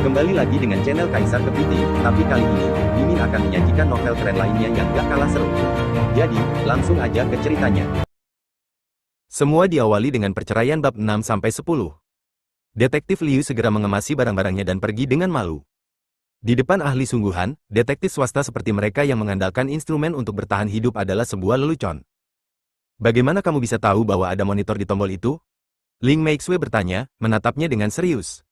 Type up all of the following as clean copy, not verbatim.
Kembali lagi dengan channel Kaisar Kepiting, tapi kali ini, Mimin akan menyajikan novel keren lainnya yang gak kalah seru. Jadi, langsung aja ke ceritanya. Semua diawali dengan perceraian bab 6-10. Detektif Liu segera mengemasi barang-barangnya dan pergi dengan malu. Di depan ahli sungguhan, detektif swasta seperti mereka yang mengandalkan instrumen untuk bertahan hidup adalah sebuah lelucon. Bagaimana kamu bisa tahu bahwa ada monitor di tombol itu? Ling Meixue bertanya, menatapnya dengan serius.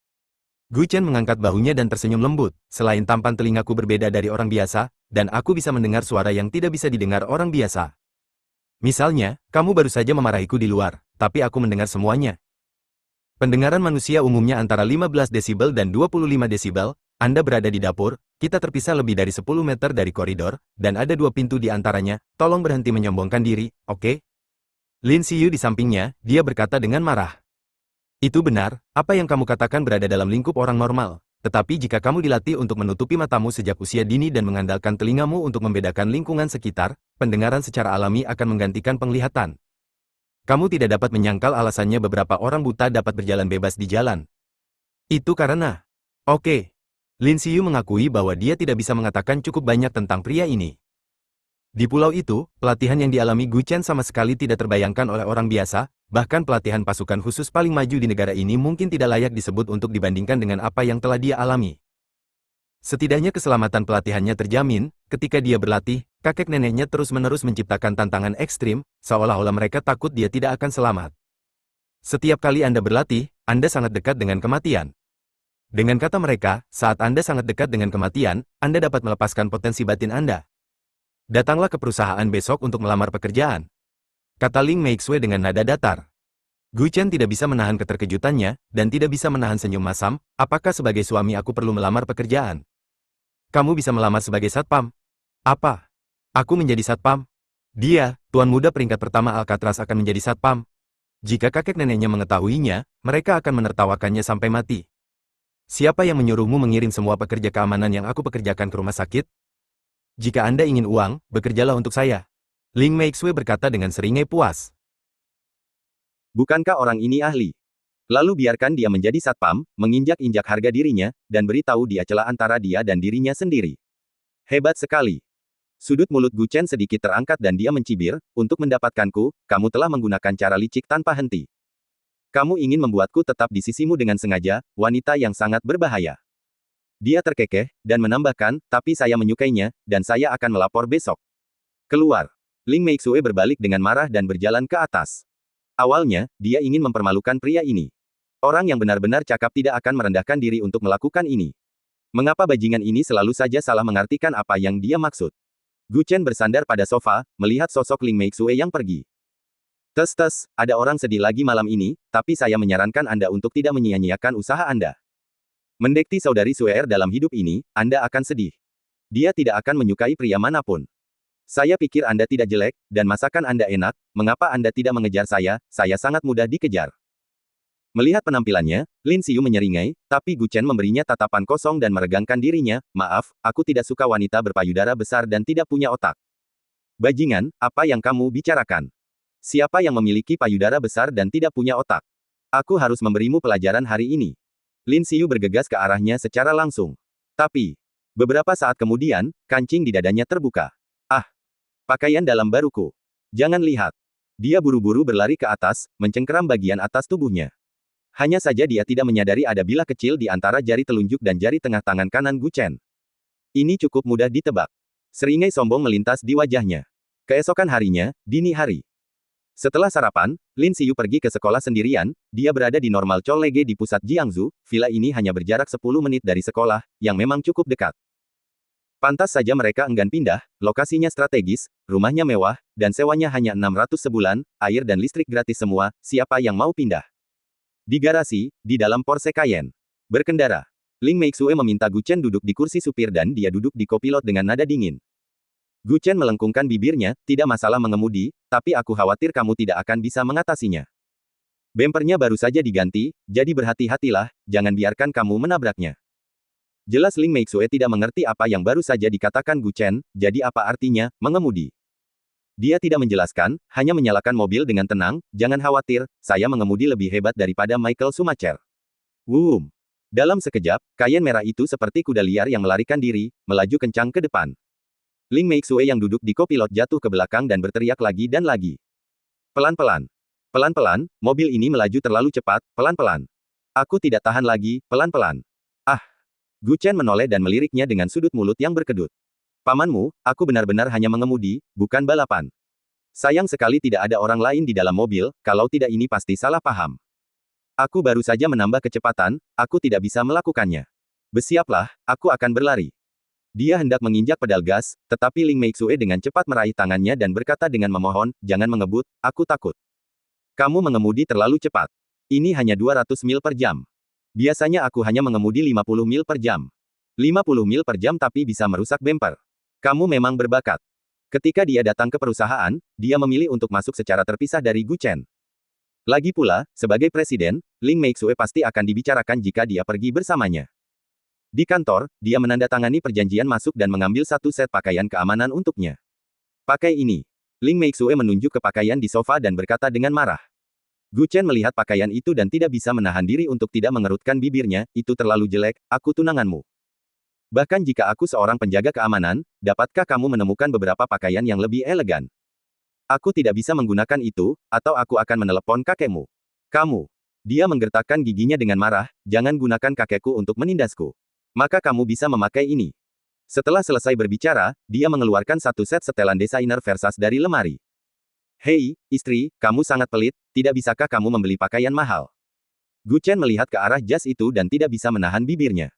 Gu Chen mengangkat bahunya dan tersenyum lembut. Selain tampan telingaku berbeda dari orang biasa, dan aku bisa mendengar suara yang tidak bisa didengar orang biasa. Misalnya, kamu baru saja memarahiku di luar, tapi aku mendengar semuanya. Pendengaran manusia umumnya antara 15 desibel dan 25 desibel. Anda berada di dapur, kita terpisah lebih dari 10 meter dari koridor, dan ada 2 pintu di antaranya. Tolong berhenti menyombongkan diri, oke? Lin Xiyu di sampingnya, dia berkata dengan marah. Itu benar, apa yang kamu katakan berada dalam lingkup orang normal. Tetapi jika kamu dilatih untuk menutupi matamu sejak usia dini dan mengandalkan telingamu untuk membedakan lingkungan sekitar, pendengaran secara alami akan menggantikan penglihatan. Kamu tidak dapat menyangkal alasannya beberapa orang buta dapat berjalan bebas di jalan. Itu karena... Oke. Lin Xiyu mengakui bahwa dia tidak bisa mengatakan cukup banyak tentang pria ini. Di pulau itu, pelatihan yang dialami Gu Chen sama sekali tidak terbayangkan oleh orang biasa, bahkan pelatihan pasukan khusus paling maju di negara ini mungkin tidak layak disebut untuk dibandingkan dengan apa yang telah dia alami. Setidaknya keselamatan pelatihannya terjamin, ketika dia berlatih, kakek neneknya terus-menerus menciptakan tantangan ekstrim, seolah-olah mereka takut dia tidak akan selamat. Setiap kali Anda berlatih, Anda sangat dekat dengan kematian. Dengan kata mereka, saat Anda sangat dekat dengan kematian, Anda dapat melepaskan potensi batin Anda. Datanglah ke perusahaan besok untuk melamar pekerjaan. Kata Ling Meixue dengan nada datar. Gu Chen tidak bisa menahan keterkejutannya, dan tidak bisa menahan senyum masam. Apakah sebagai suami aku perlu melamar pekerjaan? Kamu bisa melamar sebagai satpam. Apa? Aku menjadi satpam? Dia, tuan muda peringkat pertama Alcatraz akan menjadi satpam. Jika kakek neneknya mengetahuinya, mereka akan menertawakannya sampai mati. Siapa yang menyuruhmu mengirim semua pekerja keamanan yang aku pekerjakan ke rumah sakit? Jika Anda ingin uang, bekerjalah untuk saya. Ling Meixue berkata dengan seringai puas. Bukankah orang ini ahli? Lalu biarkan dia menjadi satpam, menginjak-injak harga dirinya, dan beritahu dia celah antara dia dan dirinya sendiri. Hebat sekali. Sudut mulut Gu Chen sedikit terangkat dan dia mencibir, untuk mendapatkanku, kamu telah menggunakan cara licik tanpa henti. Kamu ingin membuatku tetap di sisimu dengan sengaja, wanita yang sangat berbahaya. Dia terkekeh, dan menambahkan, tapi saya menyukainya, dan saya akan melapor besok. Keluar. Ling Meixue berbalik dengan marah dan berjalan ke atas. Awalnya, dia ingin mempermalukan pria ini. Orang yang benar-benar cakap tidak akan merendahkan diri untuk melakukan ini. Mengapa bajingan ini selalu saja salah mengartikan apa yang dia maksud? Gu Chen bersandar pada sofa, melihat sosok Ling Meixue yang pergi. Tes, ada orang sedih lagi malam ini, tapi saya menyarankan Anda untuk tidak menyia-nyiakan usaha Anda. Mendekti saudari Suer dalam hidup ini, Anda akan sedih. Dia tidak akan menyukai pria manapun. Saya pikir Anda tidak jelek, dan masakan Anda enak, mengapa Anda tidak mengejar saya sangat mudah dikejar. Melihat penampilannya, Lin Xiyu menyeringai, tapi Gu Chen memberinya tatapan kosong dan meregangkan dirinya, maaf, aku tidak suka wanita berpayudara besar dan tidak punya otak. Bajingan, apa yang kamu bicarakan? Siapa yang memiliki payudara besar dan tidak punya otak? Aku harus memberimu pelajaran hari ini. Lin Xiyu bergegas ke arahnya secara langsung. Tapi, beberapa saat kemudian, kancing di dadanya terbuka. Ah! Pakaian dalam baruku. Jangan lihat. Dia buru-buru berlari ke atas, mencengkeram bagian atas tubuhnya. Hanya saja dia tidak menyadari ada bilah kecil di antara jari telunjuk dan jari tengah tangan kanan Gu Chen. Ini cukup mudah ditebak. Seringai sombong melintas di wajahnya. Keesokan harinya, dini hari. Setelah sarapan, Lin Xiyu pergi ke sekolah sendirian. Dia berada di Normal College di pusat Jiangsu. Villa ini hanya berjarak 10 menit dari sekolah, yang memang cukup dekat. Pantas saja mereka enggan pindah, lokasinya strategis, rumahnya mewah, dan sewanya hanya 600 sebulan, air dan listrik gratis semua, siapa yang mau pindah? Di garasi, di dalam Porsche Cayenne. Berkendara. Ling Meixue meminta Gu Chen duduk di kursi supir dan dia duduk di kopilot dengan nada dingin. Gu Chen melengkungkan bibirnya, tidak masalah mengemudi, tapi aku khawatir kamu tidak akan bisa mengatasinya. Bempernya baru saja diganti, jadi berhati-hatilah, jangan biarkan kamu menabraknya. Jelas Ling Meixue tidak mengerti apa yang baru saja dikatakan Gu Chen, jadi apa artinya, mengemudi. Dia tidak menjelaskan, hanya menyalakan mobil dengan tenang, jangan khawatir, saya mengemudi lebih hebat daripada Michael Schumacher. Dalam sekejap, kain merah itu seperti kuda liar yang melarikan diri, melaju kencang ke depan. Ling Meixue yang duduk di kopilot jatuh ke belakang dan berteriak lagi dan lagi. Pelan-pelan. Pelan-pelan, mobil ini melaju terlalu cepat, pelan-pelan. Aku tidak tahan lagi, pelan-pelan. Ah! Gu Chen menoleh dan meliriknya dengan sudut mulut yang berkedut. Pamanmu, aku benar-benar hanya mengemudi, bukan balapan. Sayang sekali tidak ada orang lain di dalam mobil, kalau tidak ini pasti salah paham. Aku baru saja menambah kecepatan, aku tidak bisa melakukannya. Bersiaplah, aku akan berlari. Dia hendak menginjak pedal gas, tetapi Ling Meixue dengan cepat meraih tangannya dan berkata dengan memohon, jangan mengebut, aku takut. Kamu mengemudi terlalu cepat. Ini hanya 200 mil per jam. Biasanya aku hanya mengemudi 50 mil per jam. 50 mil per jam tapi bisa merusak bumper. Kamu memang berbakat. Ketika dia datang ke perusahaan, dia memilih untuk masuk secara terpisah dari Gu Chen. Lagi pula, sebagai presiden, Ling Meixue pasti akan dibicarakan jika dia pergi bersamanya. Di kantor, dia menandatangani perjanjian masuk dan mengambil satu set pakaian keamanan untuknya. Pakai ini. Ling Meixue menunjuk ke pakaian di sofa dan berkata dengan marah. Gu Chen melihat pakaian itu dan tidak bisa menahan diri untuk tidak mengerutkan bibirnya, itu terlalu jelek, aku tunanganmu. Bahkan jika aku seorang penjaga keamanan, dapatkah kamu menemukan beberapa pakaian yang lebih elegan? Aku tidak bisa menggunakan itu, atau aku akan menelepon kakekmu. Kamu. Dia menggertakkan giginya dengan marah, jangan gunakan kakekku untuk menindasku. Maka kamu bisa memakai ini. Setelah selesai berbicara, dia mengeluarkan satu set setelan desainer Versace dari lemari. Hei, istri, kamu sangat pelit, tidak bisakah kamu membeli pakaian mahal? Gu Chen melihat ke arah jas itu dan tidak bisa menahan bibirnya.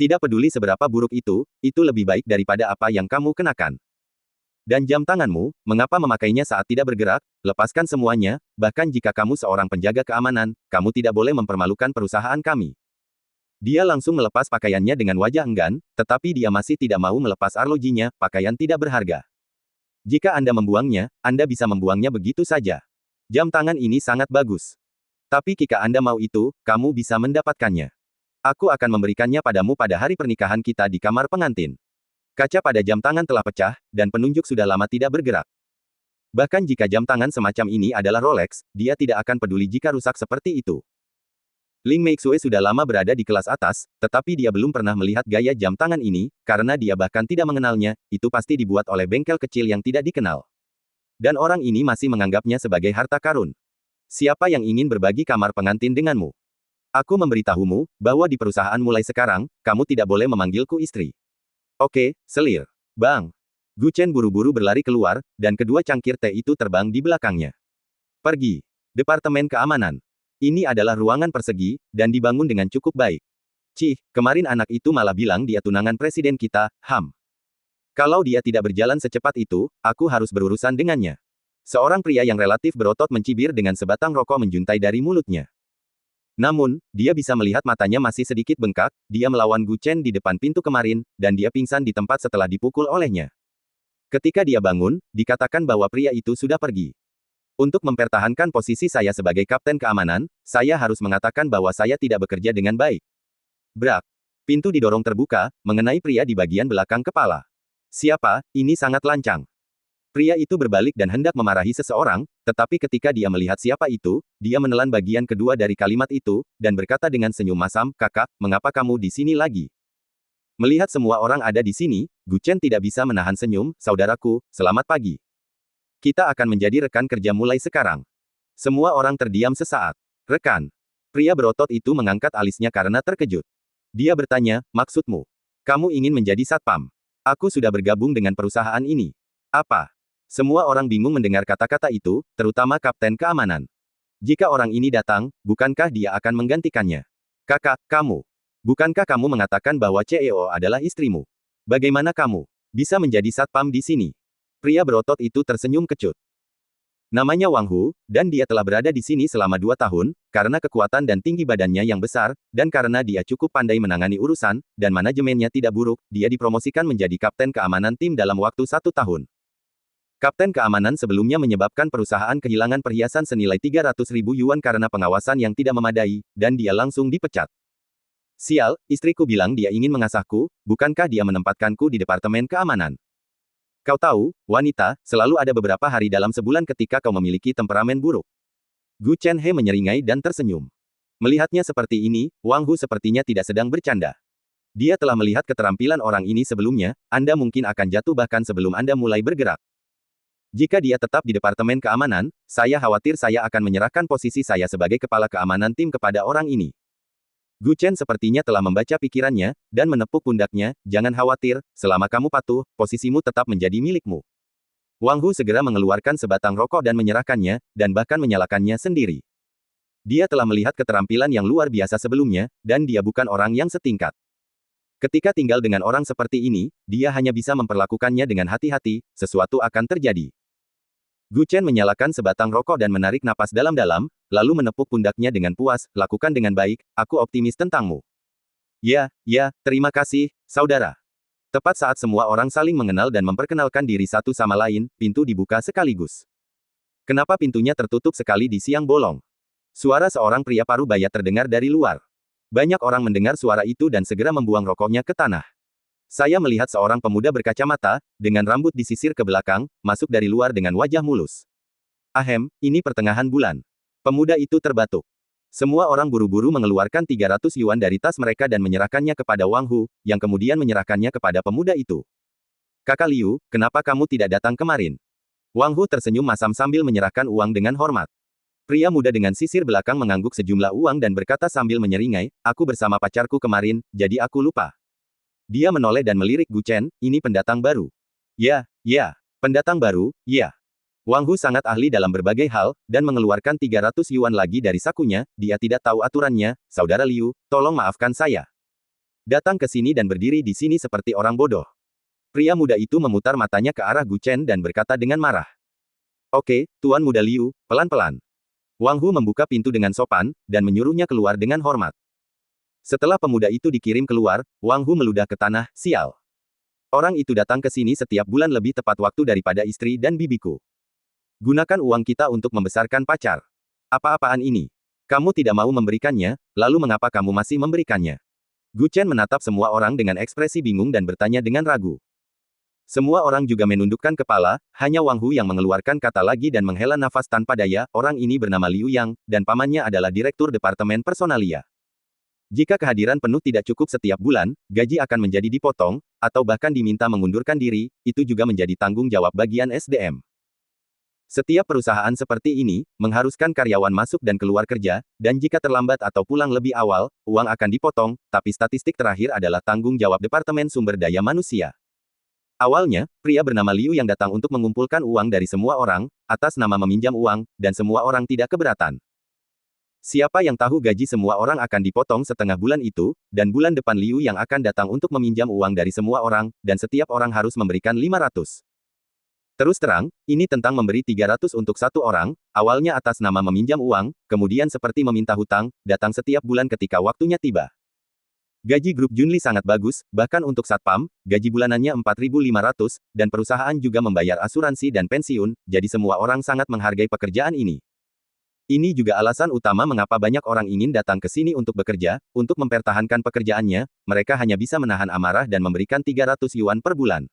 Tidak peduli seberapa buruk itu lebih baik daripada apa yang kamu kenakan. Dan jam tanganmu, mengapa memakainya saat tidak bergerak? Lepaskan semuanya, bahkan jika kamu seorang penjaga keamanan, kamu tidak boleh mempermalukan perusahaan kami. Dia langsung melepas pakaiannya dengan wajah enggan, tetapi dia masih tidak mau melepas arlojinya, pakaian tidak berharga. Jika Anda membuangnya, Anda bisa membuangnya begitu saja. Jam tangan ini sangat bagus. Tapi jika Anda mau itu, kamu bisa mendapatkannya. Aku akan memberikannya padamu pada hari pernikahan kita di kamar pengantin. Kaca pada jam tangan telah pecah, dan penunjuk sudah lama tidak bergerak. Bahkan jika jam tangan semacam ini adalah Rolex, dia tidak akan peduli jika rusak seperti itu. Ling Meixue sudah lama berada di kelas atas, tetapi dia belum pernah melihat gaya jam tangan ini, karena dia bahkan tidak mengenalnya, itu pasti dibuat oleh bengkel kecil yang tidak dikenal. Dan orang ini masih menganggapnya sebagai harta karun. Siapa yang ingin berbagi kamar pengantin denganmu? Aku memberitahumu, bahwa di perusahaan mulai sekarang, kamu tidak boleh memanggilku istri. Oke, selir. Bang. Gu Chen buru-buru berlari keluar, dan kedua cangkir teh itu terbang di belakangnya. Pergi. Departemen Keamanan. Ini adalah ruangan persegi, dan dibangun dengan cukup baik. Cih, kemarin anak itu malah bilang dia tunangan presiden kita, Kalau dia tidak berjalan secepat itu, aku harus berurusan dengannya. Seorang pria yang relatif berotot mencibir dengan sebatang rokok menjuntai dari mulutnya. Namun, dia bisa melihat matanya masih sedikit bengkak, dia melawan Gu Chen di depan pintu kemarin, dan dia pingsan di tempat setelah dipukul olehnya. Ketika dia bangun, dikatakan bahwa pria itu sudah pergi. Untuk mempertahankan posisi saya sebagai kapten keamanan, saya harus mengatakan bahwa saya tidak bekerja dengan baik. Brak. Pintu didorong terbuka, mengenai pria di bagian belakang kepala. Siapa, ini sangat lancang. Pria itu berbalik dan hendak memarahi seseorang, tetapi ketika dia melihat siapa itu, dia menelan bagian kedua dari kalimat itu, dan berkata dengan senyum masam, kakak, mengapa kamu di sini lagi? Melihat semua orang ada di sini, Gu Chen tidak bisa menahan senyum, saudaraku, selamat pagi. Kita akan menjadi rekan kerja mulai sekarang. Semua orang terdiam sesaat. Rekan. Pria berotot itu mengangkat alisnya karena terkejut. Dia bertanya, maksudmu? Kamu ingin menjadi satpam? Aku sudah bergabung dengan perusahaan ini. Apa? Semua orang bingung mendengar kata-kata itu, terutama kapten keamanan. Jika orang ini datang, bukankah dia akan menggantikannya? Kakak, kamu. Bukankah kamu mengatakan bahwa CEO adalah istrimu? Bagaimana kamu bisa menjadi satpam di sini? Pria berotot itu tersenyum kecut. Namanya Wang Hu, dan dia telah berada di sini selama 2 tahun, karena kekuatan dan tinggi badannya yang besar, dan karena dia cukup pandai menangani urusan, dan manajemennya tidak buruk, dia dipromosikan menjadi kapten keamanan tim dalam waktu 1 tahun. Kapten keamanan sebelumnya menyebabkan perusahaan kehilangan perhiasan senilai 300.000 yuan karena pengawasan yang tidak memadai, dan dia langsung dipecat. Sial, istriku bilang dia ingin mengasahku, bukankah dia menempatkanku di departemen keamanan? Kau tahu, wanita, selalu ada beberapa hari dalam sebulan ketika kau memiliki temperamen buruk. Gu Chen He menyeringai dan tersenyum. Melihatnya seperti ini, Wang Hu sepertinya tidak sedang bercanda. Dia telah melihat keterampilan orang ini sebelumnya, Anda mungkin akan jatuh bahkan sebelum Anda mulai bergerak. Jika dia tetap di Departemen Keamanan, saya khawatir saya akan menyerahkan posisi saya sebagai kepala keamanan tim kepada orang ini. Gu Chen sepertinya telah membaca pikirannya, dan menepuk pundaknya, jangan khawatir, selama kamu patuh, posisimu tetap menjadi milikmu. Wang Hu segera mengeluarkan sebatang rokok dan menyerahkannya, dan bahkan menyalakannya sendiri. Dia telah melihat keterampilan yang luar biasa sebelumnya, dan dia bukan orang yang setingkat. Ketika tinggal dengan orang seperti ini, dia hanya bisa memperlakukannya dengan hati-hati, sesuatu akan terjadi. Gu Chen menyalakan sebatang rokok dan menarik napas dalam-dalam, lalu menepuk pundaknya dengan puas, lakukan dengan baik, aku optimis tentangmu. Ya, terima kasih, saudara. Tepat saat semua orang saling mengenal dan memperkenalkan diri satu sama lain, pintu dibuka sekaligus. Kenapa pintunya tertutup sekali di siang bolong? Suara seorang pria parubaya terdengar dari luar. Banyak orang mendengar suara itu dan segera membuang rokoknya ke tanah. Saya melihat seorang pemuda berkacamata, dengan rambut disisir ke belakang, masuk dari luar dengan wajah mulus. Ahem, ini pertengahan bulan. Pemuda itu terbatuk. Semua orang buru-buru mengeluarkan 300 yuan dari tas mereka dan menyerahkannya kepada Wang Hu, yang kemudian menyerahkannya kepada pemuda itu. Kakak Liu, kenapa kamu tidak datang kemarin? Wang Hu tersenyum masam sambil menyerahkan uang dengan hormat. Pria muda dengan sisir belakang mengangguk sejumlah uang dan berkata sambil menyeringai, aku bersama pacarku kemarin, jadi aku lupa. Dia menoleh dan melirik Gu Chen, ini pendatang baru. Ya, pendatang baru, ya. Wang Hu sangat ahli dalam berbagai hal, dan mengeluarkan 300 yuan lagi dari sakunya, dia tidak tahu aturannya, saudara Liu, tolong maafkan saya. Datang ke sini dan berdiri di sini seperti orang bodoh. Pria muda itu memutar matanya ke arah Gu Chen dan berkata dengan marah. Oke, Tuan Muda Liu, pelan-pelan. Wang Hu membuka pintu dengan sopan, dan menyuruhnya keluar dengan hormat. Setelah pemuda itu dikirim keluar, Wang Hu meludah ke tanah, sial. Orang itu datang ke sini setiap bulan lebih tepat waktu daripada istri dan bibiku. Gunakan uang kita untuk membesarkan pacar. Apa-apaan ini? Kamu tidak mau memberikannya, lalu mengapa kamu masih memberikannya? Gu Chen menatap semua orang dengan ekspresi bingung dan bertanya dengan ragu. Semua orang juga menundukkan kepala, hanya Wang Hu yang mengeluarkan kata lagi dan menghela nafas tanpa daya, orang ini bernama Liu Yang, dan pamannya adalah Direktur Departemen Personalia. Jika kehadiran penuh tidak cukup setiap bulan, gaji akan menjadi dipotong, atau bahkan diminta mengundurkan diri, itu juga menjadi tanggung jawab bagian SDM. Setiap perusahaan seperti ini, mengharuskan karyawan masuk dan keluar kerja, dan jika terlambat atau pulang lebih awal, uang akan dipotong, tapi statistik terakhir adalah tanggung jawab Departemen Sumber Daya Manusia. Awalnya, pria bernama Liu yang datang untuk mengumpulkan uang dari semua orang, atas nama meminjam uang, dan semua orang tidak keberatan. Siapa yang tahu gaji semua orang akan dipotong setengah bulan itu, dan bulan depan Liu yang akan datang untuk meminjam uang dari semua orang, dan setiap orang harus memberikan 500. Terus terang, ini tentang memberi 300 untuk satu orang, awalnya atas nama meminjam uang, kemudian seperti meminta hutang, datang setiap bulan ketika waktunya tiba. Gaji grup Junli sangat bagus, bahkan untuk satpam, gaji bulanannya 4.500, dan perusahaan juga membayar asuransi dan pensiun, jadi semua orang sangat menghargai pekerjaan ini. Ini juga alasan utama mengapa banyak orang ingin datang ke sini untuk bekerja, untuk mempertahankan pekerjaannya, mereka hanya bisa menahan amarah dan memberikan 300 yuan per bulan.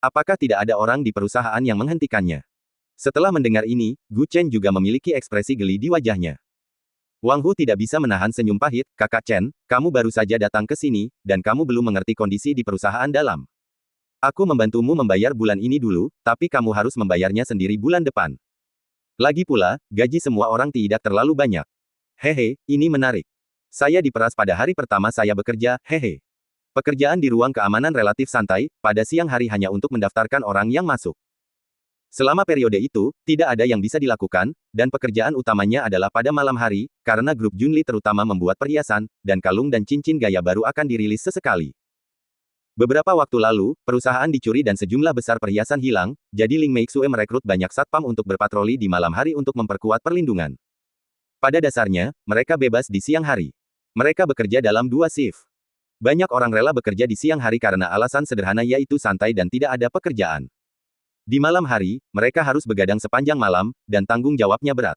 Apakah tidak ada orang di perusahaan yang menghentikannya? Setelah mendengar ini, Gu Chen juga memiliki ekspresi geli di wajahnya. Wang Hu tidak bisa menahan senyum pahit, Kakak Chen, kamu baru saja datang ke sini, dan kamu belum mengerti kondisi di perusahaan dalam. Aku membantumu membayar bulan ini dulu, tapi kamu harus membayarnya sendiri bulan depan. Lagi pula, gaji semua orang tidak terlalu banyak. Hehe, ini menarik. Saya diperas pada hari pertama saya bekerja, hehe. Pekerjaan di ruang keamanan relatif santai, pada siang hari hanya untuk mendaftarkan orang yang masuk. Selama periode itu, tidak ada yang bisa dilakukan, dan pekerjaan utamanya adalah pada malam hari, karena grup Junli terutama membuat perhiasan, dan kalung dan cincin gaya baru akan dirilis sesekali. Beberapa waktu lalu, perusahaan dicuri dan sejumlah besar perhiasan hilang, jadi Ling Meixue merekrut banyak satpam untuk berpatroli di malam hari untuk memperkuat perlindungan. Pada dasarnya, mereka bebas di siang hari. Mereka bekerja dalam 2 shift. Banyak orang rela bekerja di siang hari karena alasan sederhana yaitu santai dan tidak ada pekerjaan. Di malam hari, mereka harus begadang sepanjang malam, dan tanggung jawabnya berat.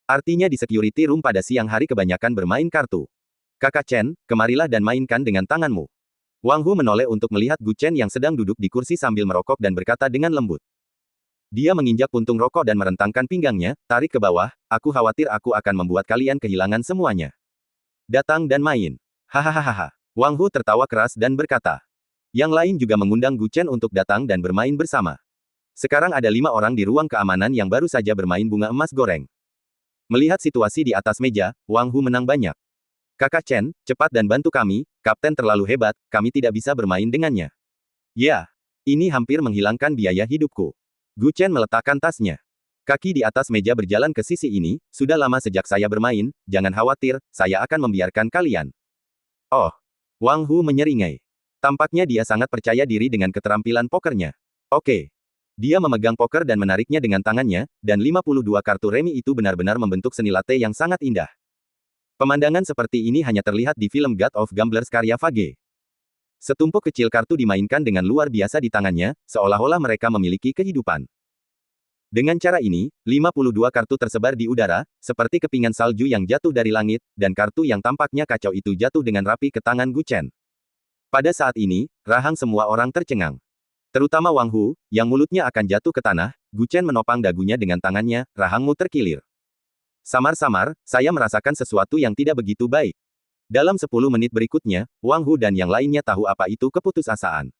Artinya di security room pada siang hari kebanyakan bermain kartu. Kakak Chen, kemarilah dan mainkan dengan tanganmu. Wang Hu menoleh untuk melihat Gu Chen yang sedang duduk di kursi sambil merokok dan berkata dengan lembut. Dia menginjak puntung rokok dan merentangkan pinggangnya, tarik ke bawah, aku khawatir aku akan membuat kalian kehilangan semuanya. Datang dan main. Hahaha. Wang Hu tertawa keras dan berkata. Yang lain juga mengundang Gu Chen untuk datang dan bermain bersama. Sekarang ada 5 orang di ruang keamanan yang baru saja bermain bunga emas goreng. Melihat situasi di atas meja, Wang Hu menang banyak. Kakak Chen, cepat dan bantu kami, Kapten terlalu hebat, kami tidak bisa bermain dengannya. Ya, ini hampir menghilangkan biaya hidupku. Gu Chen meletakkan tasnya. Kaki di atas meja berjalan ke sisi ini, sudah lama sejak saya bermain, jangan khawatir, saya akan membiarkan kalian. Oh, Wang Hu menyeringai. Tampaknya dia sangat percaya diri dengan keterampilan pokernya. Oke. Dia memegang poker dan menariknya dengan tangannya, dan 52 kartu remi itu benar-benar membentuk seni latte yang sangat indah. Pemandangan seperti ini hanya terlihat di film God of Gamblers karya Fage. Setumpuk kecil kartu dimainkan dengan luar biasa di tangannya, seolah-olah mereka memiliki kehidupan. Dengan cara ini, 52 kartu tersebar di udara, seperti kepingan salju yang jatuh dari langit, dan kartu yang tampaknya kacau itu jatuh dengan rapi ke tangan Gu Chen. Pada saat ini, rahang semua orang tercengang. Terutama Wang Hu, yang mulutnya akan jatuh ke tanah, Gu Chen menopang dagunya dengan tangannya, rahangmu terkilir. Samar-samar, saya merasakan sesuatu yang tidak begitu baik. Dalam 10 menit berikutnya, Wang Hu dan yang lainnya tahu apa itu keputusasaan.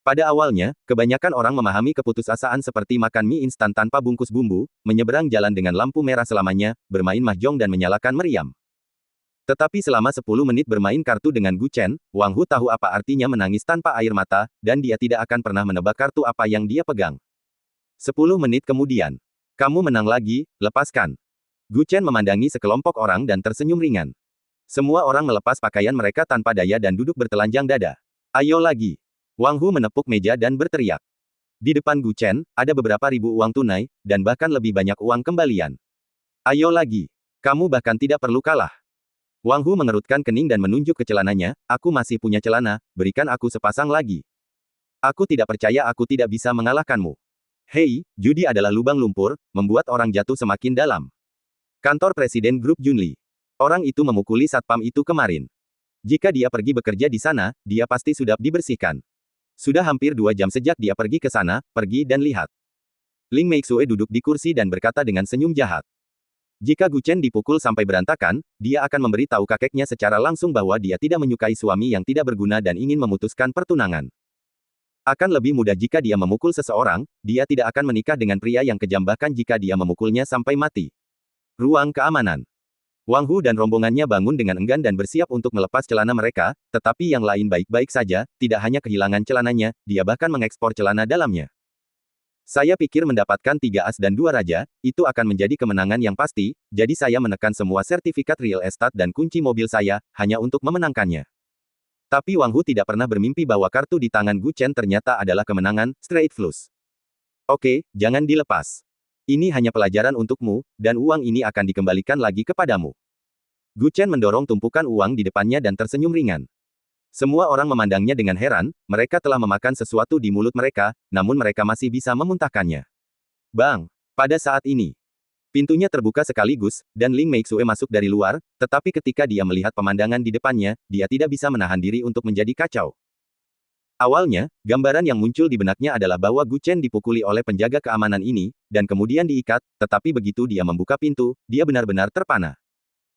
Pada awalnya, kebanyakan orang memahami keputusasaan seperti makan mie instan tanpa bungkus bumbu, menyeberang jalan dengan lampu merah selamanya, bermain mahjong dan menyalakan meriam. Tetapi selama 10 menit bermain kartu dengan Gu Chen, Wang Hu tahu apa artinya menangis tanpa air mata, dan dia tidak akan pernah menebak kartu apa yang dia pegang. 10 menit kemudian. Kamu menang lagi, lepaskan. Gu Chen memandangi sekelompok orang dan tersenyum ringan. Semua orang melepas pakaian mereka tanpa daya dan duduk bertelanjang dada. Ayo lagi. Wang Hu menepuk meja dan berteriak. Di depan Gu Chen, ada beberapa ribu uang tunai, dan bahkan lebih banyak uang kembalian. Ayo lagi. Kamu bahkan tidak perlu kalah. Wang Hu mengerutkan kening dan menunjuk ke celananya, aku masih punya celana, berikan aku sepasang lagi. Aku tidak percaya aku tidak bisa mengalahkanmu. Hei, judi adalah lubang lumpur, membuat orang jatuh semakin dalam. Kantor Presiden Grup Junli. Orang itu memukuli satpam itu kemarin. Jika dia pergi bekerja di sana, dia pasti sudah dibersihkan. Sudah hampir 2 jam sejak dia pergi ke sana, pergi dan lihat. Ling Meixue duduk di kursi dan berkata dengan senyum jahat. Jika Gu Chen dipukul sampai berantakan, dia akan memberitahu kakeknya secara langsung bahwa dia tidak menyukai suami yang tidak berguna dan ingin memutuskan pertunangan. Akan lebih mudah jika dia memukul seseorang, dia tidak akan menikah dengan pria yang kejam bahkan jika dia memukulnya sampai mati. Ruang keamanan. Wang Hu dan rombongannya bangun dengan enggan dan bersiap untuk melepas celana mereka, tetapi yang lain baik-baik saja, tidak hanya kehilangan celananya, dia bahkan mengekspor celana dalamnya. Saya pikir mendapatkan 3 as dan 2 raja, itu akan menjadi kemenangan yang pasti, jadi saya menekan semua sertifikat real estate dan kunci mobil saya, hanya untuk memenangkannya. Tapi Wang Hu tidak pernah bermimpi bahwa kartu di tangan Gu Chen ternyata adalah kemenangan, straight flush. Oke, jangan dilepas. Ini hanya pelajaran untukmu, dan uang ini akan dikembalikan lagi kepadamu. Gu Chen mendorong tumpukan uang di depannya dan tersenyum ringan. Semua orang memandangnya dengan heran, mereka telah memakan sesuatu di mulut mereka, namun mereka masih bisa memuntahkannya. Bang! Pada saat ini, pintunya terbuka sekaligus, dan Ling Meixue masuk dari luar, tetapi ketika dia melihat pemandangan di depannya, dia tidak bisa menahan diri untuk menjadi kacau. Awalnya, gambaran yang muncul di benaknya adalah bahwa Gu Chen dipukuli oleh penjaga keamanan ini, dan kemudian diikat, tetapi begitu dia membuka pintu, dia benar-benar terpana.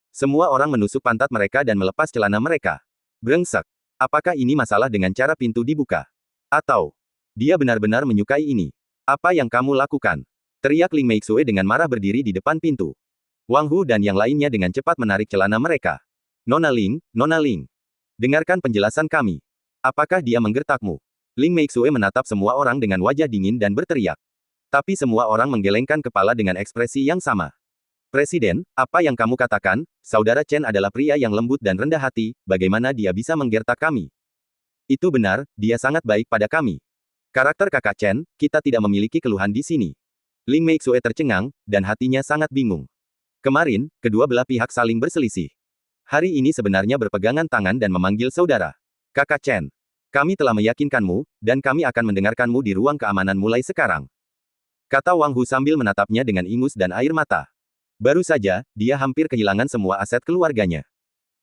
Semua orang menusuk pantat mereka dan melepas celana mereka. Brengsek! Apakah ini masalah dengan cara pintu dibuka? Atau, dia benar-benar menyukai ini? Apa yang kamu lakukan? Teriak Ling Meixue dengan marah berdiri di depan pintu. Wang Hu dan yang lainnya dengan cepat menarik celana mereka. Nona Ling, dengarkan penjelasan kami. Apakah dia menggertakmu? Ling Meixue menatap semua orang dengan wajah dingin dan berteriak. Tapi semua orang menggelengkan kepala dengan ekspresi yang sama. Presiden, apa yang kamu katakan, saudara Chen adalah pria yang lembut dan rendah hati, bagaimana dia bisa menggertak kami? Itu benar, dia sangat baik pada kami. Karakter kakak Chen, kita tidak memiliki keluhan di sini. Ling Meixue tercengang, dan hatinya sangat bingung. Kemarin, kedua belah pihak saling berselisih. Hari ini sebenarnya berpegangan tangan dan memanggil saudara. Kakak Chen, kami telah meyakinkanmu, dan kami akan mendengarkanmu di ruang keamanan mulai sekarang. Kata Wang Hu sambil menatapnya dengan ingus dan air mata. Baru saja, dia hampir kehilangan semua aset keluarganya.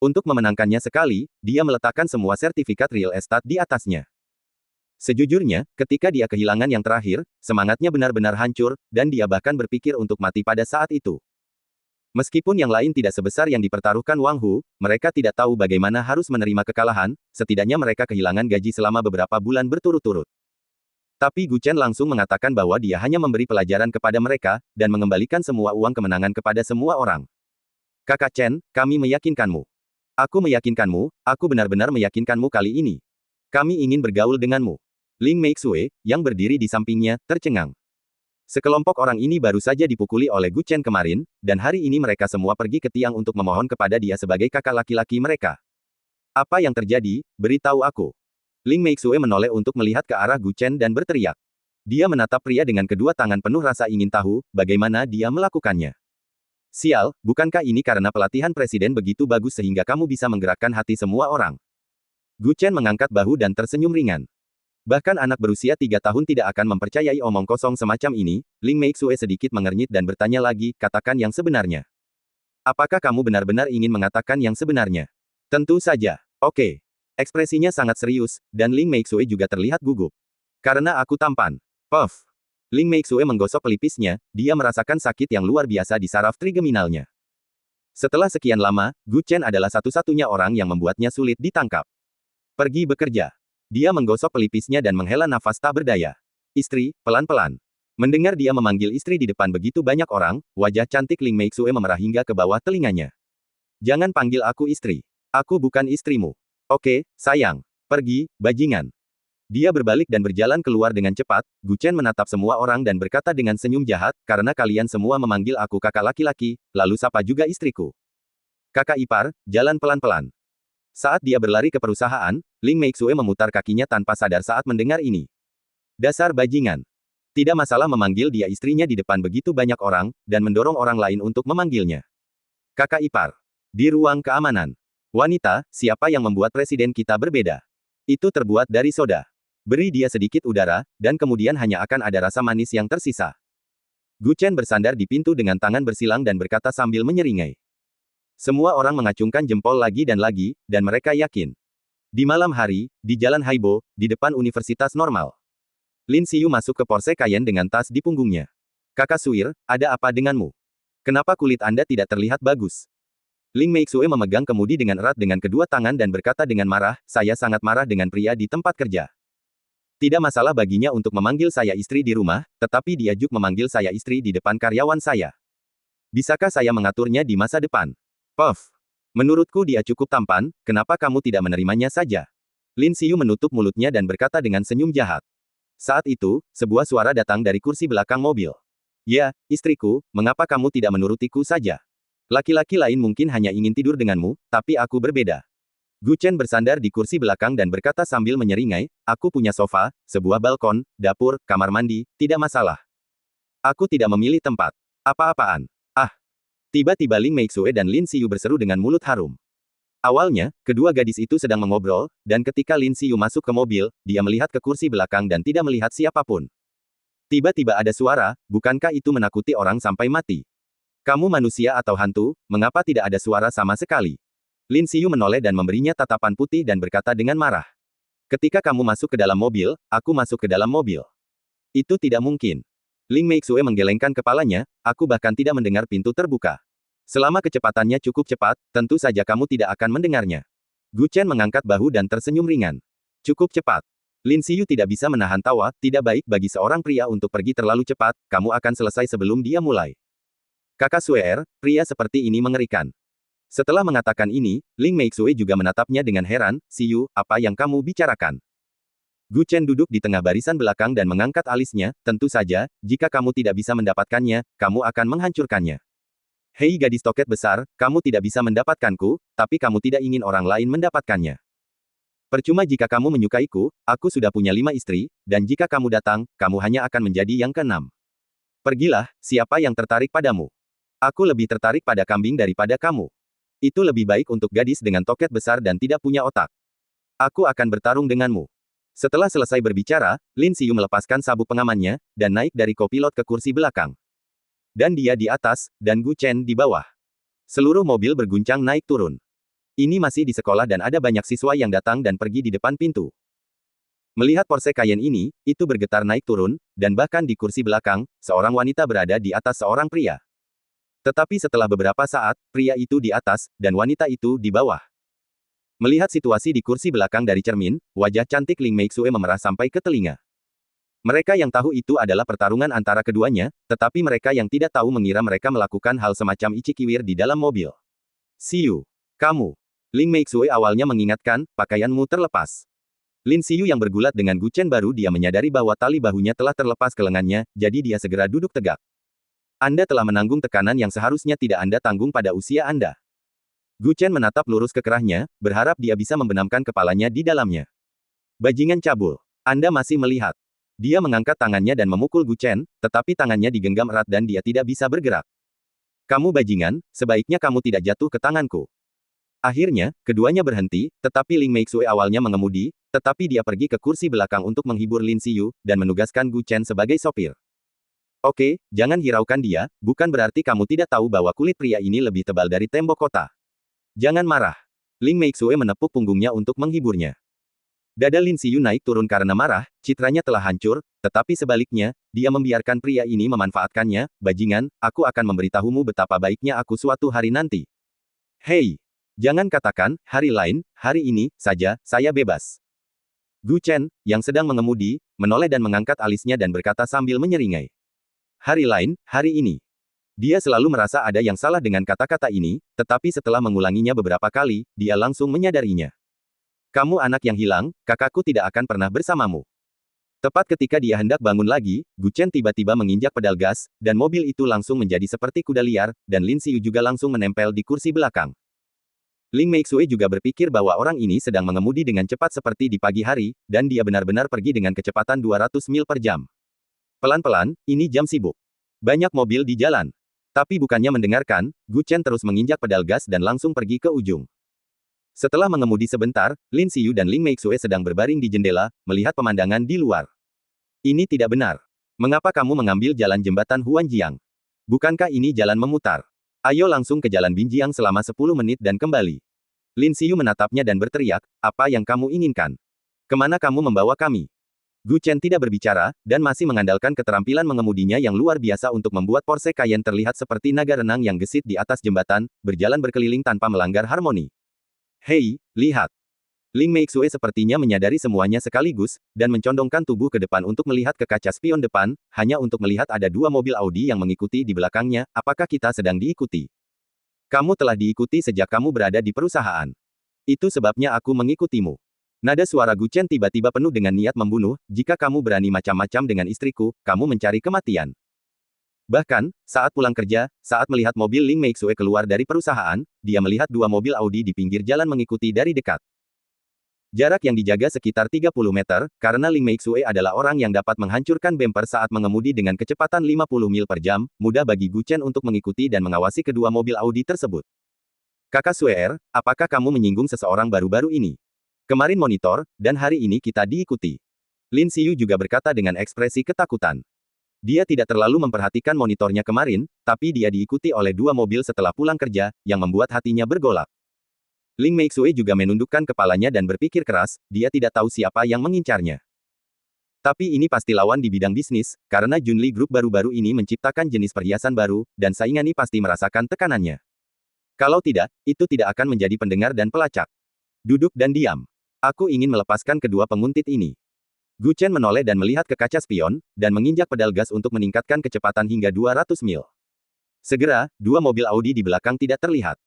Untuk memenangkannya sekali, dia meletakkan semua sertifikat real estate di atasnya. Sejujurnya, ketika dia kehilangan yang terakhir, semangatnya benar-benar hancur, dan dia bahkan berpikir untuk mati pada saat itu. Meskipun yang lain tidak sebesar yang dipertaruhkan Wang Hu, mereka tidak tahu bagaimana harus menerima kekalahan, setidaknya mereka kehilangan gaji selama beberapa bulan berturut-turut. Tapi Gu Chen langsung mengatakan bahwa dia hanya memberi pelajaran kepada mereka, dan mengembalikan semua uang kemenangan kepada semua orang. Kakak Chen, kami meyakinkanmu. Aku meyakinkanmu, aku benar-benar meyakinkanmu kali ini. Kami ingin bergaul denganmu. Ling Meixue, yang berdiri di sampingnya, tercengang. Sekelompok orang ini baru saja dipukuli oleh Gu Chen kemarin, dan hari ini mereka semua pergi ke tiang untuk memohon kepada dia sebagai kakak laki-laki mereka. Apa yang terjadi? Beritahu aku. Ling Meixue menoleh untuk melihat ke arah Gu Chen dan berteriak. Dia menatap pria dengan kedua tangan penuh rasa ingin tahu, bagaimana dia melakukannya. Sial, bukankah ini karena pelatihan presiden begitu bagus sehingga kamu bisa menggerakkan hati semua orang? Gu Chen mengangkat bahu dan tersenyum ringan. Bahkan anak berusia 3 tahun tidak akan mempercayai omong kosong semacam ini. Ling Meixue sedikit mengernyit dan bertanya lagi, katakan yang sebenarnya. Apakah kamu benar-benar ingin mengatakan yang sebenarnya? Tentu saja. Oke. Ekspresinya sangat serius, dan Ling Meixue juga terlihat gugup. Karena aku tampan. Puff. Ling Meixue menggosok pelipisnya, dia merasakan sakit yang luar biasa di saraf trigeminalnya. Setelah sekian lama, Gu Chen adalah satu-satunya orang yang membuatnya sulit ditangkap. Pergi bekerja. Dia menggosok pelipisnya dan menghela nafas tak berdaya. Istri, pelan-pelan. Mendengar dia memanggil istri di depan begitu banyak orang, wajah cantik Ling Meixue memerah hingga ke bawah telinganya. Jangan panggil aku istri. Aku bukan istrimu. Oke, sayang. Pergi, bajingan. Dia berbalik dan berjalan keluar dengan cepat. Gu Chen menatap semua orang dan berkata dengan senyum jahat, karena kalian semua memanggil aku kakak laki-laki, lalu sapa juga istriku. Kakak ipar, jalan pelan-pelan. Saat dia berlari ke perusahaan, Ling Meixue memutar kakinya tanpa sadar saat mendengar ini. Dasar bajingan. Tidak masalah memanggil dia istrinya di depan begitu banyak orang, dan mendorong orang lain untuk memanggilnya. Kakak ipar. Di ruang keamanan. Wanita, siapa yang membuat presiden kita berbeda? Itu terbuat dari soda. Beri dia sedikit udara, dan kemudian hanya akan ada rasa manis yang tersisa. Gu Chen bersandar di pintu dengan tangan bersilang dan berkata sambil menyeringai. Semua orang mengacungkan jempol lagi, dan mereka yakin. Di malam hari, di Jalan Haibo, di depan Universitas Normal. Lin Xiyu masuk ke Porsche Cayenne dengan tas di punggungnya. Kakak Suir, ada apa denganmu? Kenapa kulit Anda tidak terlihat bagus? Ling Meixue memegang kemudi dengan erat dengan kedua tangan dan berkata dengan marah, saya sangat marah dengan pria di tempat kerja. Tidak masalah baginya untuk memanggil saya istri di rumah, tetapi dia juga memanggil saya istri di depan karyawan saya. Bisakah saya mengaturnya di masa depan? Puff. Menurutku dia cukup tampan, kenapa kamu tidak menerimanya saja? Lin Xiyu menutup mulutnya dan berkata dengan senyum jahat. Saat itu, sebuah suara datang dari kursi belakang mobil. Ya, istriku, mengapa kamu tidak menurutiku saja? Laki-laki lain mungkin hanya ingin tidur denganmu, tapi aku berbeda. Gu Chen bersandar di kursi belakang dan berkata sambil menyeringai, aku punya sofa, sebuah balkon, dapur, kamar mandi, tidak masalah. Aku tidak memilih tempat. Apa-apaan. Tiba-tiba Ling Meixue dan Lin Xiyu berseru dengan mulut harum. Awalnya, kedua gadis itu sedang mengobrol, dan ketika Lin Xiyu masuk ke mobil, dia melihat ke kursi belakang dan tidak melihat siapapun. Tiba-tiba ada suara, bukankah itu menakuti orang sampai mati? Kamu manusia atau hantu, mengapa tidak ada suara sama sekali? Lin Xiyu menoleh dan memberinya tatapan putih dan berkata dengan marah. Ketika kamu masuk ke dalam mobil, aku masuk ke dalam mobil. Itu tidak mungkin. Ling Meixue menggelengkan kepalanya, aku bahkan tidak mendengar pintu terbuka. Selama kecepatannya cukup cepat, tentu saja kamu tidak akan mendengarnya. Gu Chen mengangkat bahu dan tersenyum ringan. Cukup cepat. Lin Xiyu tidak bisa menahan tawa, tidak baik bagi seorang pria untuk pergi terlalu cepat, kamu akan selesai sebelum dia mulai. Kakak Suer, pria seperti ini mengerikan. Setelah mengatakan ini, Ling Meixue juga menatapnya dengan heran, Xiyu, apa yang kamu bicarakan? Gu Chen duduk di tengah barisan belakang dan mengangkat alisnya, tentu saja, jika kamu tidak bisa mendapatkannya, kamu akan menghancurkannya. Hei gadis toket besar, kamu tidak bisa mendapatkanku, tapi kamu tidak ingin orang lain mendapatkannya. Percuma jika kamu menyukaiku, aku sudah punya 5 istri, dan jika kamu datang, kamu hanya akan menjadi yang ke-6. Pergilah, siapa yang tertarik padamu? Aku lebih tertarik pada kambing daripada kamu. Itu lebih baik untuk gadis dengan toket besar dan tidak punya otak. Aku akan bertarung denganmu. Setelah selesai berbicara, Lin Xiyu melepaskan sabuk pengamannya, dan naik dari kopilot ke kursi belakang. Dan dia di atas, dan Gu Chen di bawah. Seluruh mobil berguncang naik turun. Ini masih di sekolah dan ada banyak siswa yang datang dan pergi di depan pintu. Melihat Porsche Cayenne ini, itu bergetar naik turun, dan bahkan di kursi belakang, seorang wanita berada di atas seorang pria. Tetapi setelah beberapa saat, pria itu di atas, dan wanita itu di bawah. Melihat situasi di kursi belakang dari cermin, wajah cantik Ling Meixue memerah sampai ke telinga. Mereka yang tahu itu adalah pertarungan antara keduanya, tetapi mereka yang tidak tahu mengira mereka melakukan hal semacam icikiwir di dalam mobil. Siyu, kamu. Ling Meixue awalnya mengingatkan, pakaianmu terlepas. Lin Siyu yang bergulat dengan Gu Chen baru dia menyadari bahwa tali bahunya telah terlepas ke lengannya, jadi dia segera duduk tegak. Anda telah menanggung tekanan yang seharusnya tidak Anda tanggung pada usia Anda. Gu Chen menatap lurus ke kerahnya, berharap dia bisa membenamkan kepalanya di dalamnya. Bajingan cabul. Anda masih melihat. Dia mengangkat tangannya dan memukul Gu Chen, tetapi tangannya digenggam erat dan dia tidak bisa bergerak. Kamu bajingan, sebaiknya kamu tidak jatuh ke tanganku. Akhirnya, keduanya berhenti, tetapi Ling Meixue awalnya mengemudi, tetapi dia pergi ke kursi belakang untuk menghibur Lin Siyu, dan menugaskan Gu Chen sebagai sopir. Oke, jangan hiraukan dia, bukan berarti kamu tidak tahu bahwa kulit pria ini lebih tebal dari tembok kota. Jangan marah. Ling Meixue menepuk punggungnya untuk menghiburnya. Dada Lin Siyu naik turun karena marah, citranya telah hancur, tetapi sebaliknya, dia membiarkan pria ini memanfaatkannya, bajingan, aku akan memberitahumu betapa baiknya aku suatu hari nanti. Hei! Jangan katakan, hari lain, hari ini, saja, saya bebas. Gu Chen, yang sedang mengemudi, menoleh dan mengangkat alisnya dan berkata sambil menyeringai. Hari lain, hari ini. Dia selalu merasa ada yang salah dengan kata-kata ini, tetapi setelah mengulanginya beberapa kali, dia langsung menyadarinya. Kamu anak yang hilang, kakakku tidak akan pernah bersamamu. Tepat ketika dia hendak bangun lagi, Gu Chen tiba-tiba menginjak pedal gas, dan mobil itu langsung menjadi seperti kuda liar, dan Lin Siyu juga langsung menempel di kursi belakang. Ling Meixue juga berpikir bahwa orang ini sedang mengemudi dengan cepat seperti di pagi hari, dan dia benar-benar pergi dengan kecepatan 200 mil per jam. Pelan-pelan, ini jam sibuk. Banyak mobil di jalan. Tapi bukannya mendengarkan, Gu Chen terus menginjak pedal gas dan langsung pergi ke ujung. Setelah mengemudi sebentar, Lin Siyu dan Ling Meixue sedang berbaring di jendela, melihat pemandangan di luar. Ini tidak benar. Mengapa kamu mengambil jalan jembatan Huanjiang? Bukankah ini jalan memutar? Ayo langsung ke jalan Binjiang selama 10 menit dan kembali. Lin Siyu menatapnya dan berteriak, apa yang kamu inginkan? Kemana kamu membawa kami? Gu Chen tidak berbicara, dan masih mengandalkan keterampilan mengemudinya yang luar biasa untuk membuat Porsche Cayenne terlihat seperti naga renang yang gesit di atas jembatan, berjalan berkeliling tanpa melanggar harmoni. Hei, lihat. Ling Meixue sepertinya menyadari semuanya sekaligus, dan mencondongkan tubuh ke depan untuk melihat ke kaca spion depan, hanya untuk melihat ada 2 mobil Audi yang mengikuti di belakangnya, apakah kita sedang diikuti? Kamu telah diikuti sejak kamu berada di perusahaan. Itu sebabnya aku mengikutimu. Nada suara Gu Chen tiba-tiba penuh dengan niat membunuh, jika kamu berani macam-macam dengan istriku, kamu mencari kematian. Bahkan, saat pulang kerja, saat melihat mobil Ling Meixue keluar dari perusahaan, dia melihat 2 mobil Audi di pinggir jalan mengikuti dari dekat. Jarak yang dijaga sekitar 30 meter, karena Ling Meixue adalah orang yang dapat menghancurkan bumper saat mengemudi dengan kecepatan 50 mil per jam, mudah bagi Gu Chen untuk mengikuti dan mengawasi kedua mobil Audi tersebut. Kakak Suer, apakah kamu menyinggung seseorang baru-baru ini? Kemarin monitor, dan hari ini kita diikuti. Lin Siyu juga berkata dengan ekspresi ketakutan. Dia tidak terlalu memperhatikan monitornya kemarin, tapi dia diikuti oleh 2 mobil setelah pulang kerja, yang membuat hatinya bergolak. Ling Meixue juga menundukkan kepalanya dan berpikir keras, dia tidak tahu siapa yang mengincarnya. Tapi ini pasti lawan di bidang bisnis, karena Junli Group baru-baru ini menciptakan jenis perhiasan baru, dan saingani pasti merasakan tekanannya. Kalau tidak, itu tidak akan menjadi pendengar dan pelacak. Duduk dan diam. Aku ingin melepaskan kedua penguntit ini. Gu Chen menoleh dan melihat ke kaca spion, dan menginjak pedal gas untuk meningkatkan kecepatan hingga 200 mil. Segera, 2 mobil Audi di belakang tidak terlihat.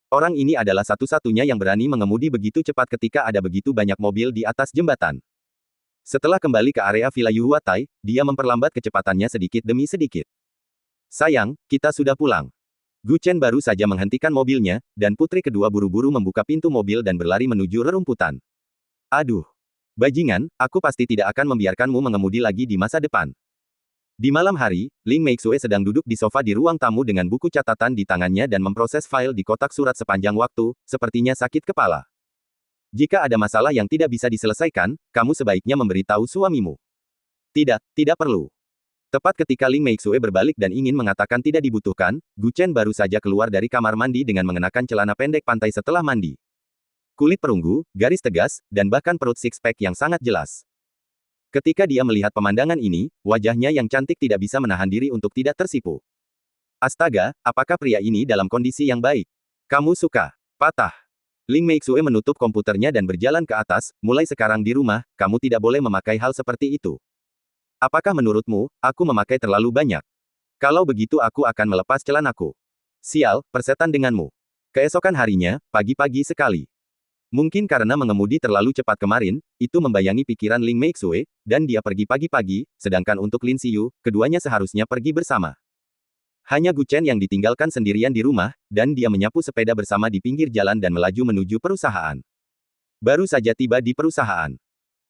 Orang ini adalah satu-satunya yang berani mengemudi begitu cepat ketika ada begitu banyak mobil di atas jembatan. Setelah kembali ke area Villa Yuhuatai, dia memperlambat kecepatannya sedikit demi sedikit. Sayang, kita sudah pulang. Gu Chen baru saja menghentikan mobilnya, dan putri kedua buru-buru membuka pintu mobil dan berlari menuju rerumputan. Aduh. Bajingan, aku pasti tidak akan membiarkanmu mengemudi lagi di masa depan. Di malam hari, Ling Meixue sedang duduk di sofa di ruang tamu dengan buku catatan di tangannya dan memproses file di kotak surat sepanjang waktu, sepertinya sakit kepala. Jika ada masalah yang tidak bisa diselesaikan, kamu sebaiknya memberitahu suamimu. Tidak, tidak perlu. Tepat ketika Ling Meixue berbalik dan ingin mengatakan tidak dibutuhkan, Gu Chen baru saja keluar dari kamar mandi dengan mengenakan celana pendek pantai setelah mandi. Kulit perunggu, garis tegas, dan bahkan perut six-pack yang sangat jelas. Ketika dia melihat pemandangan ini, wajahnya yang cantik tidak bisa menahan diri untuk tidak tersipu. Astaga, apakah pria ini dalam kondisi yang baik? Kamu suka? Patah. Ling Meixue menutup komputernya dan berjalan ke atas, mulai sekarang di rumah, kamu tidak boleh memakai hal seperti itu. Apakah menurutmu, aku memakai terlalu banyak? Kalau begitu aku akan melepas celanaku. Sial, persetan denganmu. Keesokan harinya, pagi-pagi sekali. Mungkin karena mengemudi terlalu cepat kemarin, itu membayangi pikiran Ling Meixue, dan dia pergi pagi-pagi, sedangkan untuk Lin Xiyu, keduanya seharusnya pergi bersama. Hanya Gu Chen yang ditinggalkan sendirian di rumah, dan dia menyapu sepeda bersama di pinggir jalan dan melaju menuju perusahaan. Baru saja tiba di perusahaan.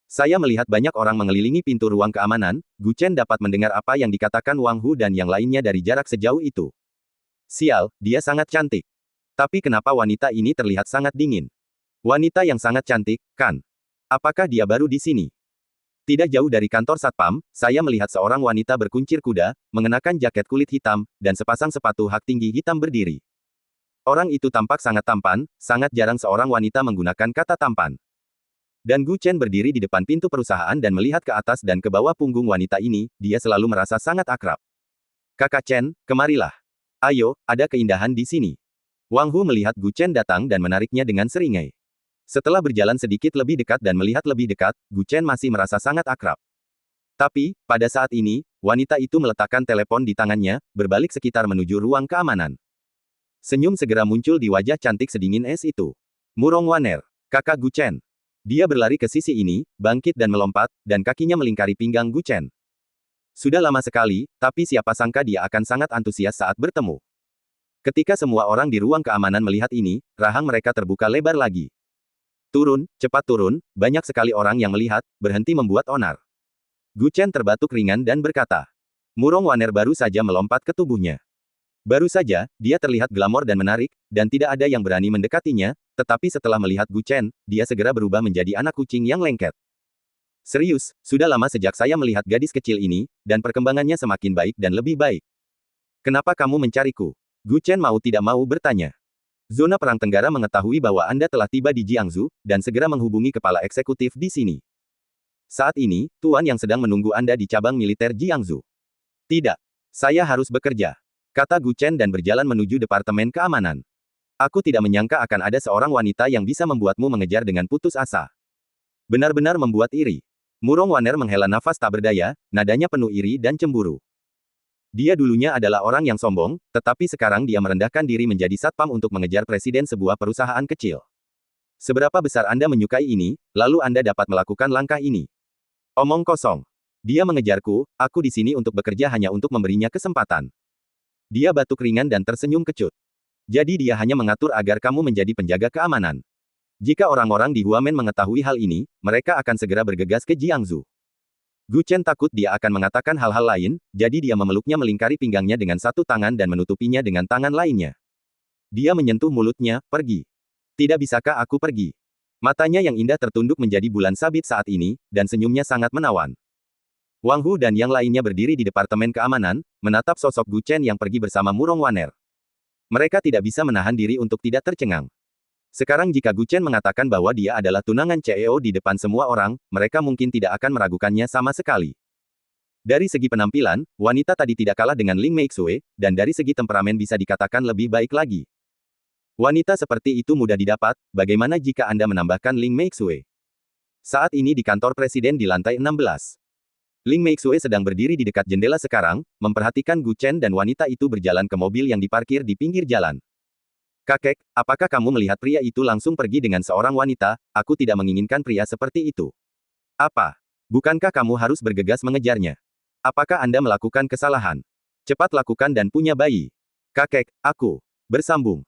Saya melihat banyak orang mengelilingi pintu ruang keamanan, Gu Chen dapat mendengar apa yang dikatakan Wang Hu dan yang lainnya dari jarak sejauh itu. Sial, dia sangat cantik. Tapi kenapa wanita ini terlihat sangat dingin? Wanita yang sangat cantik, kan? Apakah dia baru di sini? Tidak jauh dari kantor Satpam, saya melihat seorang wanita berkuncir kuda, mengenakan jaket kulit hitam, dan sepasang sepatu hak tinggi hitam berdiri. Orang itu tampak sangat tampan, sangat jarang seorang wanita menggunakan kata tampan. Dan Gu Chen berdiri di depan pintu perusahaan dan melihat ke atas dan ke bawah punggung wanita ini, dia selalu merasa sangat akrab. Kakak Chen, kemarilah. Ayo, ada keindahan di sini. Wang Hu melihat Gu Chen datang dan menariknya dengan seringai. Setelah berjalan sedikit lebih dekat dan melihat lebih dekat, Gu Chen masih merasa sangat akrab. Tapi, pada saat ini, wanita itu meletakkan telepon di tangannya, berbalik sekitar menuju ruang keamanan. Senyum segera muncul di wajah cantik sedingin es itu. Murong Waner, kakak Gu Chen. Dia berlari ke sisi ini, bangkit dan melompat, dan kakinya melingkari pinggang Gu Chen. Sudah lama sekali, tapi siapa sangka dia akan sangat antusias saat bertemu. Ketika semua orang di ruang keamanan melihat ini, rahang mereka terbuka lebar lagi. Turun, cepat turun, banyak sekali orang yang melihat, berhenti membuat onar. Gu Chen terbatuk ringan dan berkata. Murong Waner baru saja melompat ke tubuhnya. Baru saja, dia terlihat glamor dan menarik, dan tidak ada yang berani mendekatinya, tetapi setelah melihat Gu Chen, dia segera berubah menjadi anak kucing yang lengket. Serius, sudah lama sejak saya melihat gadis kecil ini, dan perkembangannya semakin baik dan lebih baik. Kenapa kamu mencariku? Gu Chen mau tidak mau bertanya. Zona Perang Tenggara mengetahui bahwa Anda telah tiba di Jiangsu, dan segera menghubungi kepala eksekutif di sini. Saat ini, Tuan yang sedang menunggu Anda di cabang militer Jiangsu. Tidak. Saya harus bekerja. Kata Gu Chen dan berjalan menuju Departemen Keamanan. Aku tidak menyangka akan ada seorang wanita yang bisa membuatmu mengejar dengan putus asa. Benar-benar membuat iri. Murong Waner menghela nafas tak berdaya, nadanya penuh iri dan cemburu. Dia dulunya adalah orang yang sombong, tetapi sekarang dia merendahkan diri menjadi satpam untuk mengejar presiden sebuah perusahaan kecil. Seberapa besar Anda menyukai ini, lalu Anda dapat melakukan langkah ini? Omong kosong. Dia mengejarku, aku di sini untuk bekerja hanya untuk memberinya kesempatan. Dia batuk ringan dan tersenyum kecut. Jadi dia hanya mengatur agar kamu menjadi penjaga keamanan. Jika orang-orang di Huamen mengetahui hal ini, mereka akan segera bergegas ke Jiangsu. Gu Chen takut dia akan mengatakan hal-hal lain, jadi dia memeluknya melingkari pinggangnya dengan satu tangan dan menutupinya dengan tangan lainnya. Dia menyentuh mulutnya, pergi. Tidak bisakah aku pergi? Matanya yang indah tertunduk menjadi bulan sabit saat ini, dan senyumnya sangat menawan. Wang Hu dan yang lainnya berdiri di Departemen Keamanan, menatap sosok Gu Chen yang pergi bersama Murong Waner. Mereka tidak bisa menahan diri untuk tidak tercengang. Sekarang jika Gu Chen mengatakan bahwa dia adalah tunangan CEO di depan semua orang, mereka mungkin tidak akan meragukannya sama sekali. Dari segi penampilan, wanita tadi tidak kalah dengan Ling Meixue, dan dari segi temperamen bisa dikatakan lebih baik lagi. Wanita seperti itu mudah didapat, bagaimana jika Anda menambahkan Ling Meixue? Saat ini di kantor presiden di lantai 16. Ling Meixue sedang berdiri di dekat jendela sekarang, memperhatikan Gu Chen dan wanita itu berjalan ke mobil yang diparkir di pinggir jalan. Kakek, apakah kamu melihat pria itu langsung pergi dengan seorang wanita? Aku tidak menginginkan pria seperti itu. Apa? Bukankah kamu harus bergegas mengejarnya? Apakah Anda melakukan kesalahan? Cepat lakukan dan punya bayi. Kakek, aku. Bersambung.